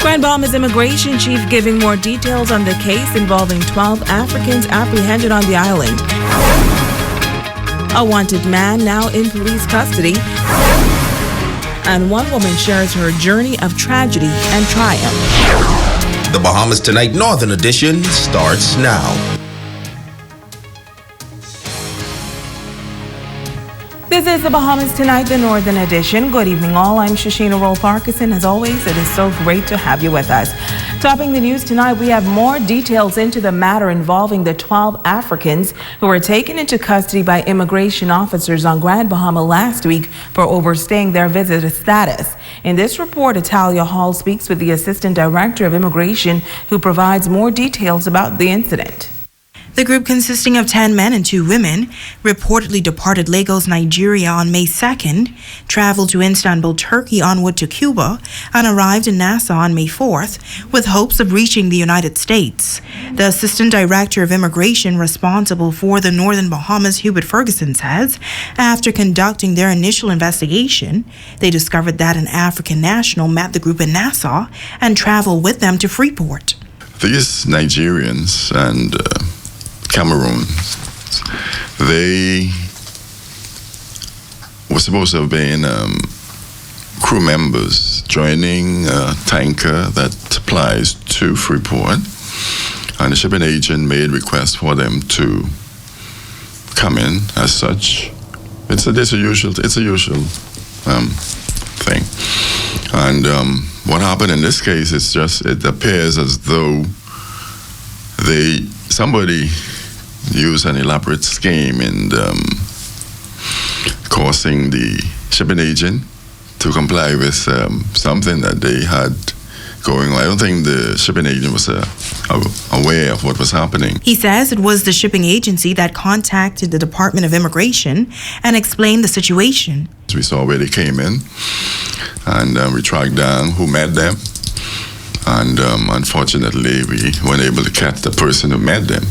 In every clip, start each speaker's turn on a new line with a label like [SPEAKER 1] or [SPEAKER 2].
[SPEAKER 1] Grand Bahamas immigration chief giving more details on the case involving 12 Africans apprehended on the island. A wanted man now in police custody. And one woman shares her journey of tragedy and triumph.
[SPEAKER 2] The Bahamas Tonight Northern Edition starts now.
[SPEAKER 1] This is the Bahamas Tonight, the Northern Edition. Good evening, all. I'm Shashina Roll-Parkinson. As always, it is so great to have you with us. Topping the news tonight, we have more details into the matter involving the 12 Africans who were taken into custody by immigration officers on Grand Bahama last week for overstaying their visitor status. In this report, Italia Hall speaks with the Assistant Director of Immigration, who provides more details about the incident.
[SPEAKER 3] The group, consisting of 10 men and 2 women, reportedly departed Lagos, Nigeria on May 2nd, traveled to Istanbul, Turkey en route to Cuba, and arrived in Nassau on May 4th with hopes of reaching the United States. The Assistant Director of Immigration responsible for the Northern Bahamas, Hubert Ferguson, says after conducting their initial investigation, they discovered that an African national met the group in Nassau and traveled with them to Freeport.
[SPEAKER 4] These Nigerians and Cameroon, they were supposed to have been crew members joining a tanker that plies to Freeport, and the shipping agent made requests for them to come in as such. It's a usual thing. And what happened in this case is it appears as though somebody used an elaborate scheme in causing the shipping agent to comply with something that they had going on. I don't think the shipping agent was aware of what was happening.
[SPEAKER 3] He says it was the shipping agency that contacted the Department of Immigration and explained the situation.
[SPEAKER 4] We saw where they came in, and we tracked down who met them. And unfortunately, we weren't able to catch the person who met them.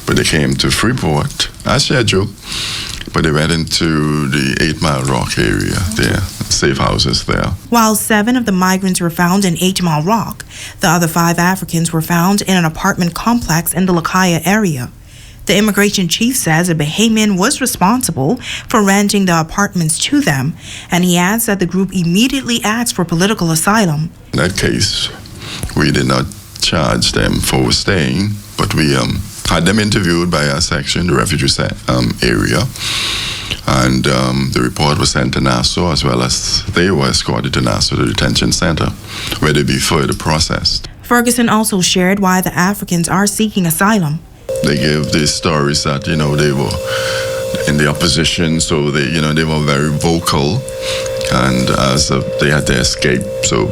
[SPEAKER 4] But they came to Freeport as scheduled, but they went into the 8 Mile Rock area there, safe houses there.
[SPEAKER 3] While 7 of the migrants were found in 8 Mile Rock, the other 5 Africans were found in an apartment complex in the Lakaya area. The immigration chief says a Bahamian was responsible for renting the apartments to them, and he adds that the group immediately asked for political asylum.
[SPEAKER 4] In that case, we did not charge them for staying, but we had them interviewed by our section, the refugee area, and the report was sent to Nassau, as well as they were escorted to Nassau, the detention center, where they'd be further processed.
[SPEAKER 3] Ferguson also shared why the Africans are seeking asylum.
[SPEAKER 4] They gave these stories that, they were in the opposition, so they were very vocal, and as they had to escape, so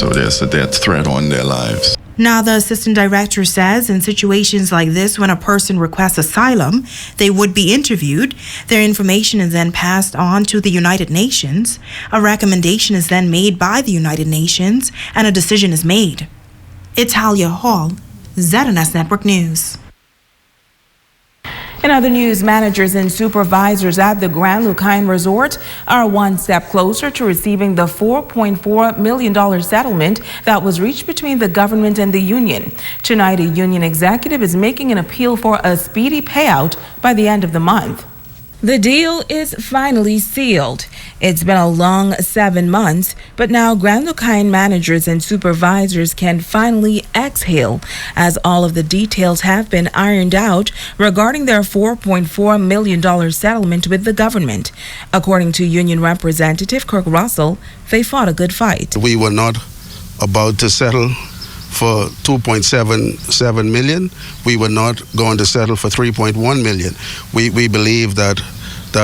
[SPEAKER 4] there's a death threat on their lives.
[SPEAKER 3] Now, the assistant director says in situations like this, when a person requests asylum, they would be interviewed. Their information is then passed on to the United Nations. A recommendation is then made by the United Nations, and a decision is made. Italia Hall, ZNS Network News.
[SPEAKER 1] In other news, managers and supervisors at the Grand Lucaine Resort are one step closer to receiving the $4.4 million settlement that was reached between the government and the union. Tonight, a union executive is making an appeal for a speedy payout by the end of the month. The deal is finally sealed. It's been a long 7 months, but now Grand Lucaine managers and supervisors can finally exhale as all of the details have been ironed out regarding their $4.4 million settlement with the government. According to union representative Kirk Russell, they fought a good fight.
[SPEAKER 5] We were not about to settle for $2.77 million. We were not going to settle for $3.1 million. We believe that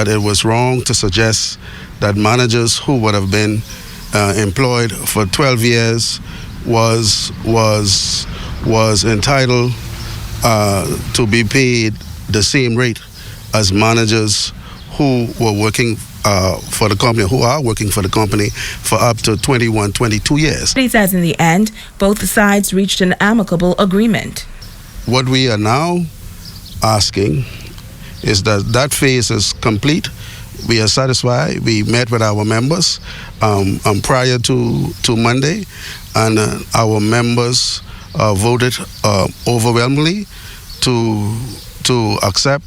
[SPEAKER 5] it was wrong to suggest that managers who would have been employed for 12 years was entitled to be paid the same rate as managers who were working for the company, who are working for the company for up to 21, 22 years.
[SPEAKER 1] He says in the end, both sides reached an amicable agreement.
[SPEAKER 5] What we are now asking is that phase is complete We are satisfied. We met with our members prior to Monday, and our members voted overwhelmingly to accept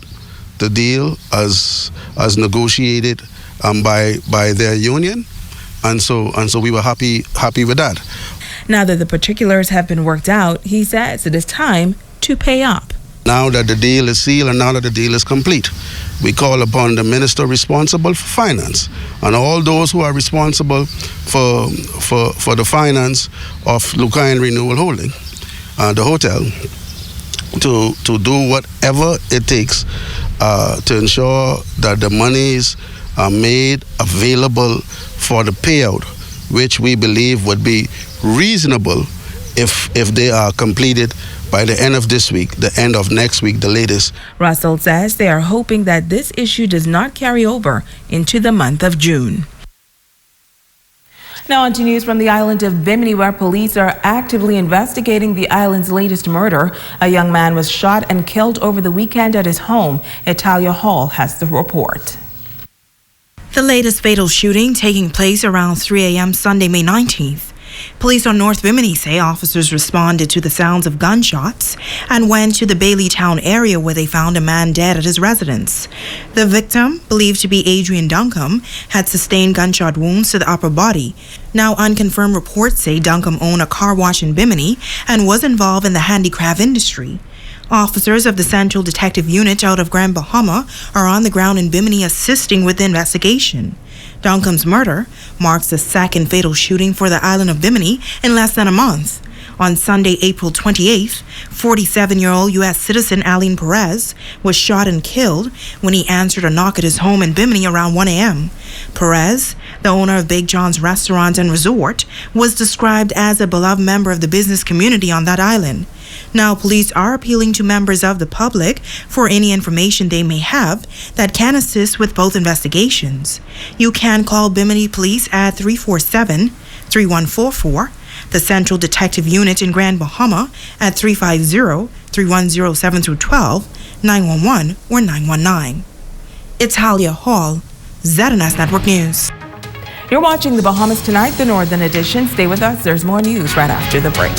[SPEAKER 5] the deal as negotiated by their union, and so we were happy with that.
[SPEAKER 1] Now that the particulars have been worked out, he says it is time to pay up.
[SPEAKER 5] Now that the deal is sealed and now that the deal is complete, we call upon the minister responsible for finance and all those who are responsible for the finance of Lucain Renewal Holding, the hotel, to do whatever it takes to ensure that the monies are made available for the payout, which we believe would be reasonable if they are completed by the end of this week, the end of next week, the latest.
[SPEAKER 1] Russell says they are hoping that this issue does not carry over into the month of June. Now on to news from the island of Bimini, where police are actively investigating the island's latest murder. A young man was shot and killed over the weekend at his home. Italia Hall has the report.
[SPEAKER 3] The latest fatal shooting taking place around 3 a.m. Sunday, May 19th. Police on North Bimini say officers responded to the sounds of gunshots and went to the Bailey Town area where they found a man dead at his residence. The victim, believed to be Adrian Duncombe, had sustained gunshot wounds to the upper body. Now unconfirmed reports say Duncombe owned a car wash in Bimini and was involved in the handicraft industry. Officers of the Central Detective Unit out of Grand Bahama are on the ground in Bimini assisting with the investigation. Duncombe's murder marks the second fatal shooting for the island of Bimini in less than a month. On Sunday, April 28th, 47-year-old U.S. citizen Aline Perez was shot and killed when he answered a knock at his home in Bimini around 1 a.m. Perez, the owner of Big John's Restaurant and Resort, was described as a beloved member of the business community on that island. Now, police are appealing to members of the public for any information they may have that can assist with both investigations. You can call Bimini Police at 347-3144, the Central Detective Unit in Grand Bahama at 350-3107-12, 911 or 919. Italia Hall, ZNS Network News.
[SPEAKER 1] You're watching the Bahamas Tonight, the Northern Edition. Stay with us. There's more news right after the break.